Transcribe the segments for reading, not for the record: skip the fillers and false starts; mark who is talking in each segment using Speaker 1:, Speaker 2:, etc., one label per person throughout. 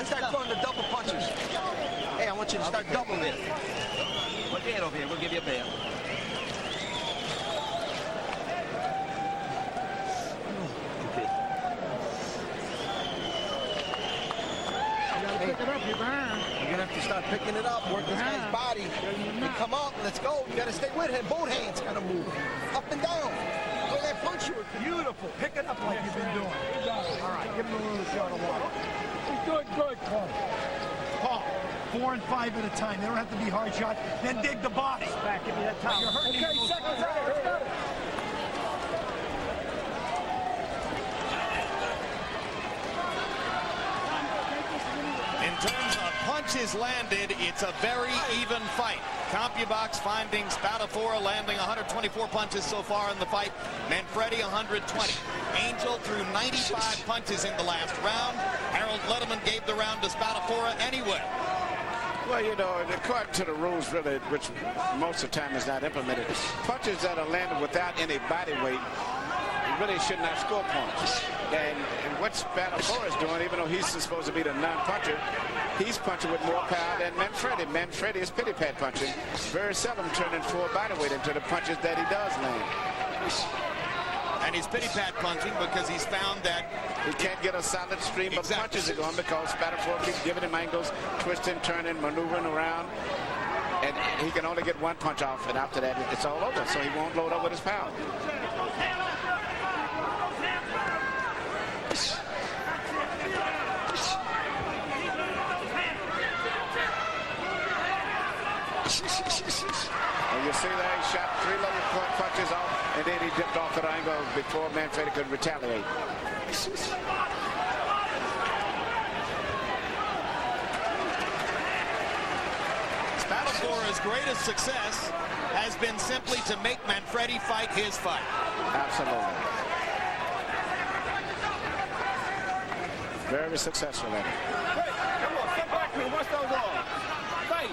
Speaker 1: Let's start throwing the double punches. Hey, I want you to start doubling it. Put your hand over here. We'll give you a band.
Speaker 2: Pick it up, you're behind.
Speaker 1: You're gonna have to start picking it up, work this guy's body. You come up, let's go. You gotta stay with him. Both hands gotta move. Up and down. Throw that punch, you were beautiful. Pick it up like you've been doing. All right, give him a little shot of water.
Speaker 2: He's doing good, Paul.
Speaker 3: Paul, 4 and 5 at a time. They don't have to be hard shot. Then dig the body.
Speaker 2: Back, give me that towel.
Speaker 3: Okay, second time. Let's go.
Speaker 4: In terms of punches landed, it's a very even fight. CompuBox finding Spadafora landing 124 punches so far in the fight. Manfredy 120. Angel threw 95 punches in the last round. Harold Letterman gave the round to Spadafora anyway.
Speaker 5: Well, you know, according to the rules, really, which most of the time is not implemented, punches that are landed without any body weight really should not score points. And what Spadafora is doing, even though he's supposed to be the non-puncher, he's punching with more power than Manfredy. Manfredy is pity-pat punching, very seldom turning full body weight into the punches that he does land.
Speaker 4: And he's pity-pat punching because he's found that
Speaker 5: he can't get a solid stream of punches going because Spadafora keeps giving him angles, twisting, turning, maneuvering around. And he can only get one punch off, and after that, it's all over. So he won't load up with his power. And you see there, he shot 3 little punches off, and then he dipped off at angle before Manfredy could retaliate.
Speaker 4: Spadafora's greatest success has been simply to make Manfredy fight his fight.
Speaker 5: Absolutely. Very successful at it.
Speaker 1: Hey, come on, step back here. Watch those off. Fight.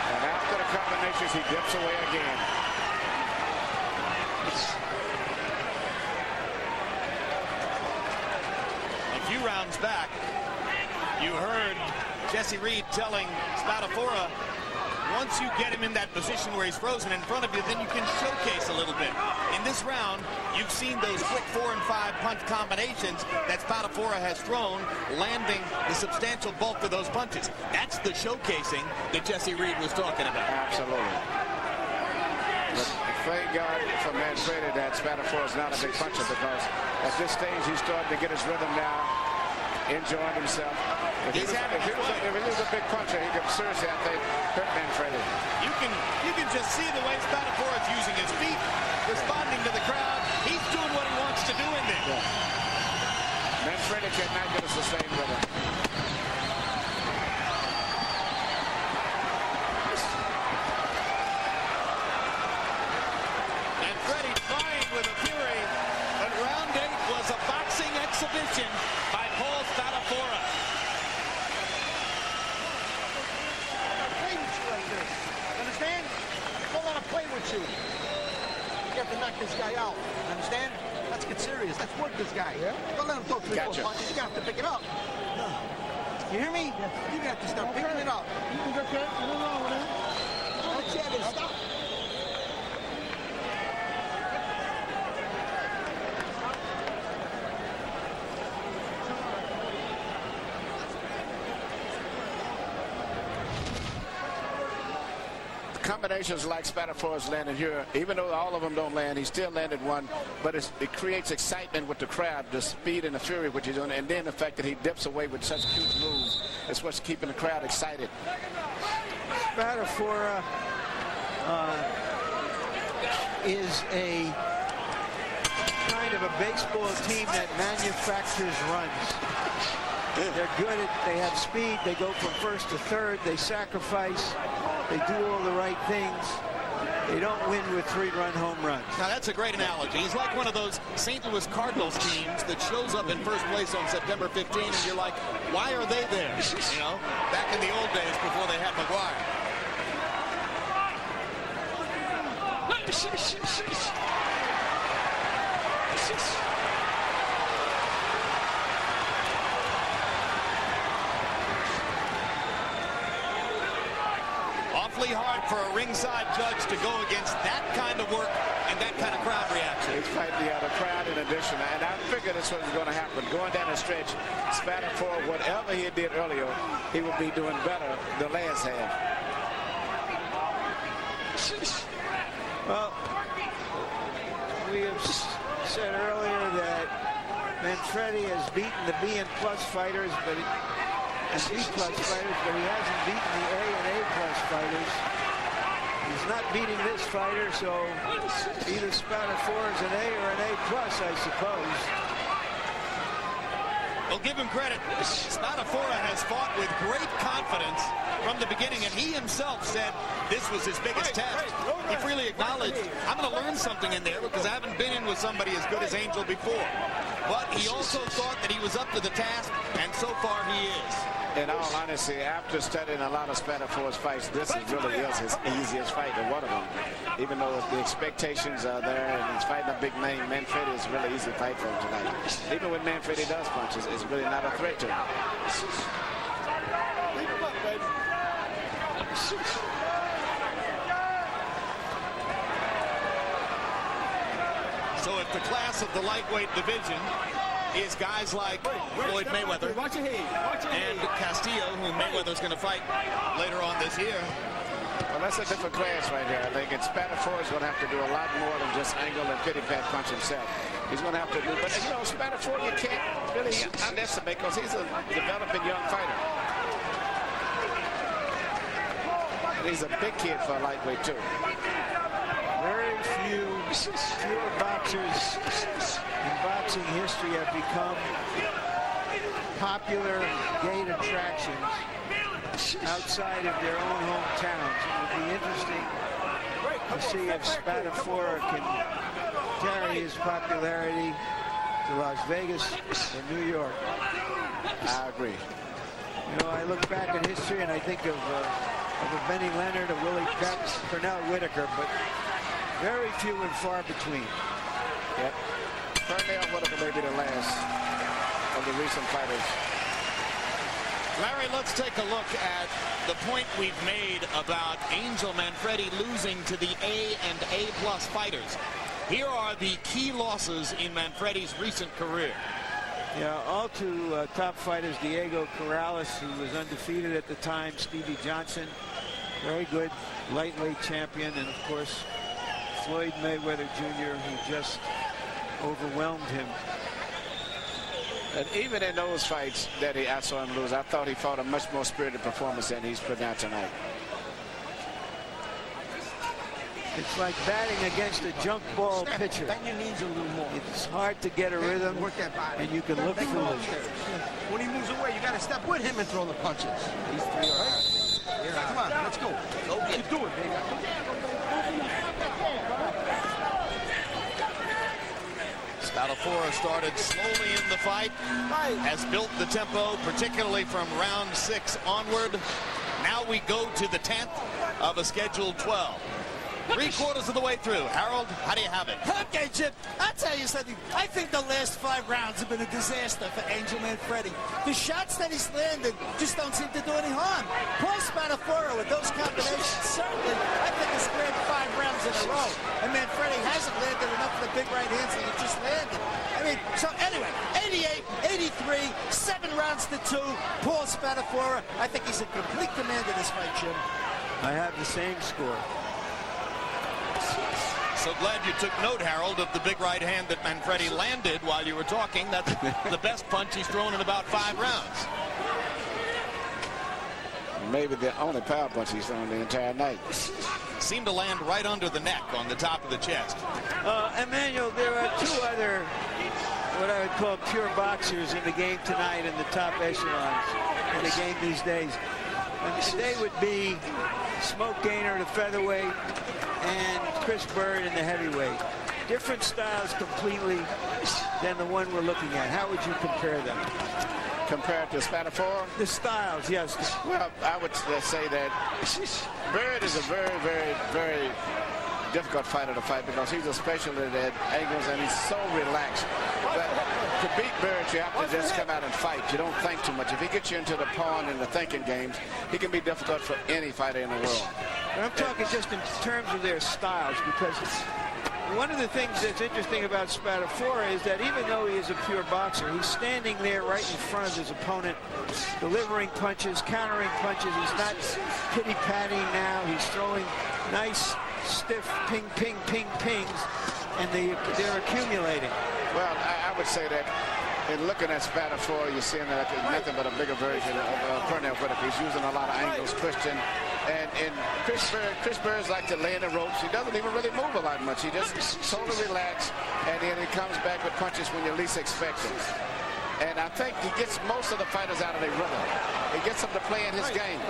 Speaker 5: And after the combinations, he dips away again.
Speaker 4: A few rounds back, you heard Jesse Reed telling Spadafora, once you get him in that position where he's frozen in front of you, then you can showcase a little bit. In this round, you've seen those quick 4 and 5 punch combinations that Spadafora has thrown, landing the substantial bulk of those punches. That's the showcasing that Jesse Reed was talking about.
Speaker 5: Absolutely. But thank God for Manfredy that Spadafora is not a big puncher, because at this stage he's starting to get his rhythm now, enjoying himself. If he was a big puncher, he could seriously, I think, hurt Manfredy.
Speaker 4: You can just see the way Spadafora is using his feet, responding to the crowd. He's doing what he wants to do in there.
Speaker 5: Yeah. Manfredy cannot get a sustained rhythm.
Speaker 4: Manfredy trying with a fury, but round 8 was a boxing exhibition by Paul Spadafora.
Speaker 1: Understand? Don't let him play with you. You have to knock this guy out. Understand? Let's get serious. Let's work this guy. Yeah? Don't let him throw 3 4 punches. You have to pick it up. You hear me? Yes. You have to start picking it up.
Speaker 2: You can get that. What's wrong with that?
Speaker 1: Stop.
Speaker 5: Combinations like Spadafora's landed here, even though all of them don't land, he still landed one, but it creates excitement with the crowd, the speed and the fury which he's doing, and then the fact that he dips away with such huge moves is what's keeping the crowd excited.
Speaker 1: Spadafora is a kind of a baseball team that manufactures runs. They're good at, they have speed, they go from first to third, they sacrifice, they do all the right things.
Speaker 6: They don't win with 3-run home runs.
Speaker 4: Now, that's a great analogy. He's like one of those St. Louis Cardinals teams that shows up in first place on September 15, and you're like, why are they there? You know, back in the old days before they had McGuire. Awfully hard for a ringside judge to go against that kind of work and that kind of crowd reaction.
Speaker 5: He's fighting the other crowd in addition, and I figured this was going to happen. Going down the stretch, Spadafora, whatever he did earlier, he would be doing better the last half.
Speaker 6: Well, we have said earlier that Manfredy has beaten the B and plus fighters, but he hasn't beaten the A and A plus fighters. He's not beating this fighter, so either Spadafora is an A or an A plus, I suppose.
Speaker 4: Well, give him credit. Spadafora has fought with great confidence from the beginning, and he himself said this was his biggest test. He freely acknowledged, I'm going to learn something in there because I haven't been in with somebody as good as Angel before. But he also thought that he was up to the task, and so far he is.
Speaker 5: In all honesty, after studying a lot of Spadafora's fights, this really is his easiest fight, or one of them. Even though the expectations are there and he's fighting a big name, Manfredy is a really easy fight for him tonight. Even when Manfredy does punches, it's really not a threat to him.
Speaker 4: So if the class of the lightweight division is guys like Floyd Mayweather and Castillo, who Mayweather's going to fight later on this year.
Speaker 5: Well, that's a different class right here, I think. And Spadafora is going to have to do a lot more than just angle and pity-pat punch himself. He's going to have to do, but you know, Spadafora you can't really underestimate because he's a developing young fighter. And he's a big kid for a lightweight, too.
Speaker 6: Very few boxers in boxing history have become popular gate attractions outside of their own hometowns. It would be interesting to see if Spadafora can carry his popularity to Las Vegas or New York.
Speaker 5: I agree.
Speaker 6: You know, I look back in history and I think of a Benny Leonard, a Willie Pepps, Pernell Whitaker, but very few and far between.
Speaker 5: Yep. Pernell Whitaker may be the last of the recent fighters.
Speaker 4: Larry, let's take a look at the point we've made about Angel Manfredy losing to the A and A plus fighters. Here are the key losses in Manfredy's recent career.
Speaker 6: Yeah, all to top fighters, Diego Corrales, who was undefeated at the time, Stevie Johnson, very good lightweight champion, and of course Floyd Mayweather Jr., who just overwhelmed him.
Speaker 5: And even in those fights that I saw him lose, I thought he fought a much more spirited performance than he's put out tonight.
Speaker 6: It's like batting against a junk ball pitcher.
Speaker 1: Bend your knees a little more.
Speaker 6: It's hard to get a rhythm,
Speaker 1: Work that body.
Speaker 6: and you can look foolish.
Speaker 1: When he moves away, you got to step with him and throw the punches. These three are out. Come on, let's go. Keep doing it, baby.
Speaker 4: Spadafora started slowly in the fight, has built the tempo, particularly from round 6 onward. Now we go to the 10th of a scheduled 12. 3/4 of the way through. Harold, how do you have it?
Speaker 7: Okay, Chip, I'll tell you something. I think the last 5 rounds have been a disaster for Angel Manfredy. The shots that he's landed just don't seem to do any harm. Paul Spadafora with those combinations, certainly, I think has landed 5 rounds in a row. And Manfredy hasn't landed enough of the big right hands that he just landed. I mean, so anyway, 88, 83, 7 rounds to 2. Paul Spadafora, I think he's in complete command of this fight, Jim.
Speaker 6: I have the same score.
Speaker 4: So glad you took note, Harold, of the big right hand that Manfredy landed while you were talking. That's the best punch he's thrown in about 5 rounds.
Speaker 5: Maybe the only power punch he's thrown the entire night.
Speaker 4: Seemed to land right under the neck on the top of the chest.
Speaker 6: Emmanuel, there are 2 other, what I would call pure boxers in the game tonight in the top echelons in the game these days. And they would be Smoke Gaynor, the featherweight, and Chris Bird in the heavyweight. Different styles completely than the one we're looking at. How would you compare them?
Speaker 5: Compared to Spadafora?
Speaker 6: The styles, yes.
Speaker 5: Well, I would say that Bird is a very, very, very difficult fighter to fight because he's a specialist at angles and he's so relaxed. But to beat Bird, you have to just come out and fight. You don't think too much. If he gets you into the pawn and the thinking games, he can be difficult for any fighter in the world.
Speaker 6: But I'm talking just in terms of their styles, because one of the things that's interesting about Spadafora is that even though he is a pure boxer, he's standing there right in front of his opponent, delivering punches, countering punches. He's not pity-patting now. He's throwing nice, stiff ping, ping, ping, pings, and they're accumulating.
Speaker 5: Well, I would say that in looking at Spadafora, you're seeing that nothing but a bigger version of Pernell Whitaker. He's using a lot of angles, twisting. And Chris Bird's like to lay in the ropes. He doesn't even really move a lot much. He just totally relaxed, and then he comes back with punches when you least expect them. And I think he gets most of the fighters out of their rhythm. He gets them to play in his game.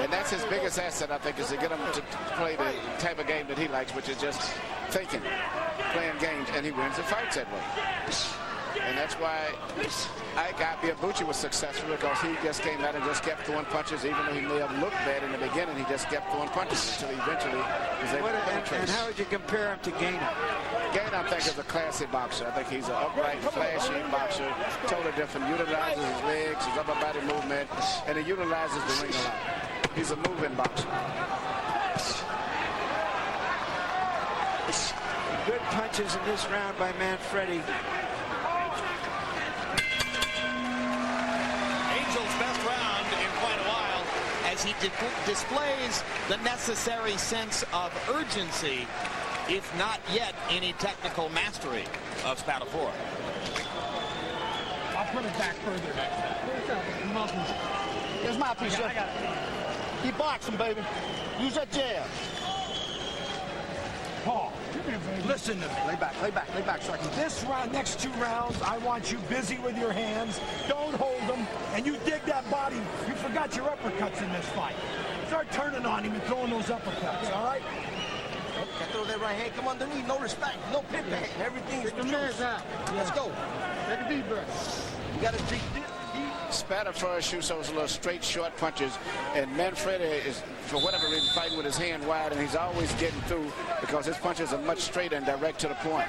Speaker 5: And that's his biggest asset, I think, is to get them to play the type of game that he likes, which is just thinking, playing games, and he wins the fights that way. And that's why Ike Ibeabuchi was successful, because he just came out and just kept throwing punches. Even though he may have looked bad in the beginning, he just kept throwing punches until he eventually was able to penetrate.
Speaker 6: And how would you compare him to Gainer?
Speaker 5: Gainer, I think, is a classy boxer. I think he's an upright, flashy boxer, totally different. Utilizes his legs, his upper body movement, and he utilizes the ring a lot. He's a moving boxer.
Speaker 6: Good punches in this round by Manfredy.
Speaker 4: Angel's best round in quite a while, as he displays the necessary sense of urgency, if not yet any technical mastery of Spadafora.
Speaker 2: I'll put it back further.
Speaker 1: Here's my piece, sir. Keep boxing, baby. Use that jab.
Speaker 3: Paul, listen to me.
Speaker 1: Lay back, so I can...
Speaker 3: This round, next 2 rounds, I want you busy with your hands. Don't hold them, and you dig that body. You forgot your uppercuts in this fight. Start turning on him and throwing those uppercuts, all right?
Speaker 1: Can I throw that right hand? Come underneath, no respect, no pit back. Everything is
Speaker 2: Take the legs out.
Speaker 1: Let's go.
Speaker 2: Take a deep breath.
Speaker 1: You got to deep.
Speaker 5: Spadafora shoots those little straight, short punches, and Manfredy is, for whatever reason, fighting with his hand wide, and he's always getting through because his punches are much straighter and direct to the point.